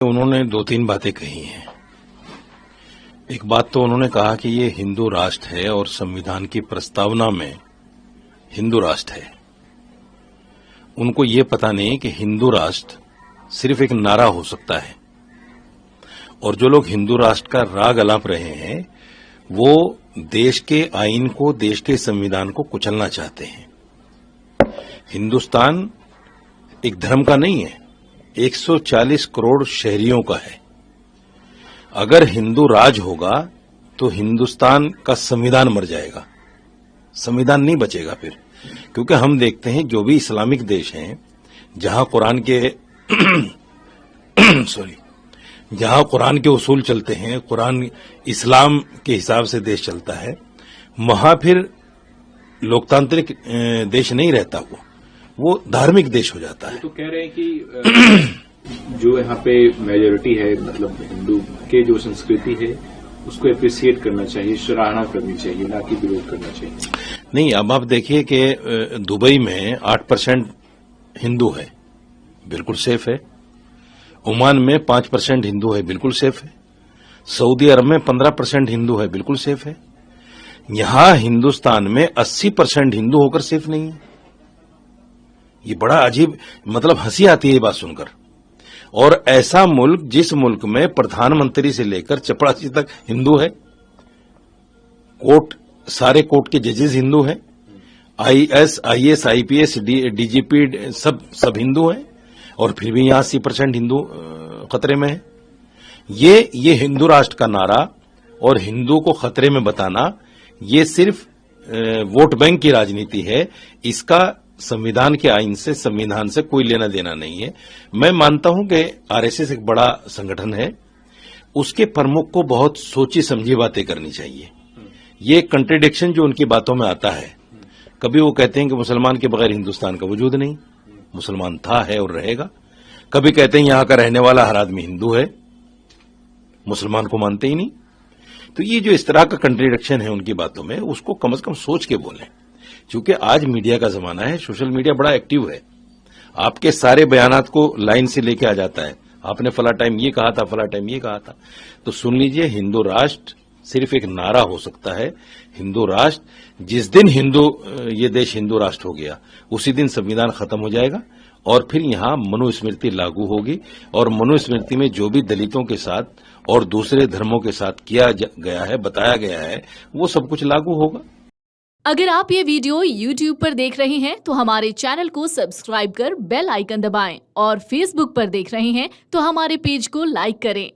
उन्होंने दो तीन बातें कही हैं। एक बात तो उन्होंने कहा कि ये हिंदू राष्ट्र है और संविधान की प्रस्तावना में हिंदू राष्ट्र है। उनको ये पता नहीं कि हिंदू राष्ट्र सिर्फ एक नारा हो सकता है और जो लोग हिंदू राष्ट्र का राग अलाप रहे हैं वो देश के आईन को, देश के संविधान को कुचलना चाहते हैं। हिंदुस्तान एक धर्म का नहीं है, 140 करोड़ शहरियों का है। अगर हिंदू राज होगा तो हिंदुस्तान का संविधान मर जाएगा, संविधान नहीं बचेगा फिर। क्योंकि हम देखते हैं जो भी इस्लामिक देश हैं जहां कुरान के जहां कुरान के उसूल चलते हैं, कुरान इस्लाम के हिसाब से देश चलता है, वहां फिर लोकतांत्रिक देश नहीं रहता, वो धार्मिक देश हो जाता है। तो कह रहे हैं कि जो यहाँ पे मेजोरिटी है, मतलब हिंदू के जो संस्कृति है उसको अप्रिशिएट करना चाहिए, सराहना करनी चाहिए, ना कि विरोध करना चाहिए। नहीं, अब आप देखिए कि दुबई में 8% हिंदू है, बिल्कुल सेफ है। ओमान में 5% हिंदू है, बिल्कुल सेफ है। सऊदी अरब में 15% हिंदू है, बिल्कुल सेफ है। यहां हिंदुस्तान में 80% हिंदू होकर सेफ नहीं है। ये बड़ा अजीब, मतलब हंसी आती है ये बात सुनकर। और ऐसा मुल्क, जिस मुल्क में प्रधानमंत्री से लेकर चपरासी तक हिंदू है, सारे कोर्ट के जजेस हिंदू हैं, आईएएस, आईपीएस, डीजीपी सब हिंदू हैं, और फिर भी यहां 80% हिंदू खतरे में है। ये हिंदू राष्ट्र का नारा और हिंदू को खतरे में बताना, ये सिर्फ वोट बैंक की राजनीति है। इसका संविधान के आईन से, संविधान से कोई लेना देना नहीं है। मैं मानता हूं कि आरएसएस एक बड़ा संगठन है, उसके प्रमुख को बहुत सोची समझी बातें करनी चाहिए। ये कंट्रडिक्शन जो उनकी बातों में आता है, कभी वो कहते हैं कि मुसलमान के बगैर हिंदुस्तान का वजूद नहीं, मुसलमान था, है और रहेगा। कभी कहते हैं यहां का रहने वाला हर आदमी हिंदू है, मुसलमान को मानते ही नहीं। तो ये जो इस तरह का कंट्रडिक्शन है उनकी बातों में, उसको कम से कम सोच के बोलें। क्योंकि आज मीडिया का जमाना है, सोशल मीडिया बड़ा एक्टिव है, आपके सारे बयानात को लाइन से लेके आ जाता है। आपने फला टाइम ये कहा था, फला टाइम ये कहा था। तो सुन लीजिए, हिंदू राष्ट्र सिर्फ एक नारा हो सकता है। हिंदू राष्ट्र, जिस दिन ये देश हिंदू राष्ट्र हो गया, उसी दिन संविधान खत्म हो जाएगा और फिर यहां मनुस्मृति लागू होगी। और मनुस्मृति में जो भी दलितों के साथ और दूसरे धर्मों के साथ किया गया है, बताया गया है, वो सब कुछ लागू होगा। अगर आप ये वीडियो YouTube पर देख रहे हैं तो हमारे चैनल को सब्सक्राइब कर बेल आइकन दबाएं, और Facebook पर देख रहे हैं तो हमारे पेज को लाइक करें।